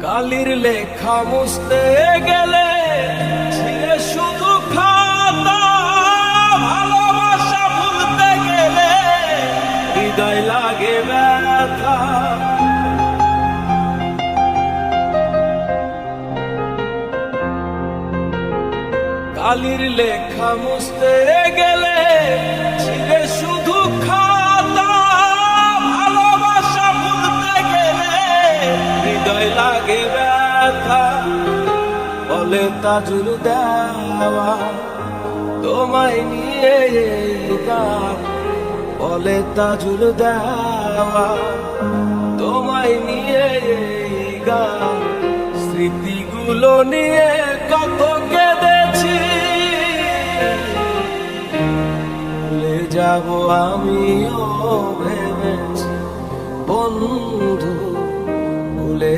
কালির লেখা মুছতে গেলে ছিঁড়ে শুধু খাতা, ভালোবাসা ভুলতে গেলে হৃদয় লাগে ব্যথা। কালির লেখা মুছতে গেলে ছিঁড়ে শুধু খাতা, ভালোবাসা ভুলতে গেলে হৃদয় লাগে ব্যথা। বলে তাজুল দেওয়া তোমায় নিয়ে এই গান, বলে তাজুল দেওয়া তোমায় নিয়ে এই গান। স্মৃতিগুলো নিয়ে কত কেঁদেছি, ভুলে যাব আমিও ভেবেছি বন্ধু, ভুলে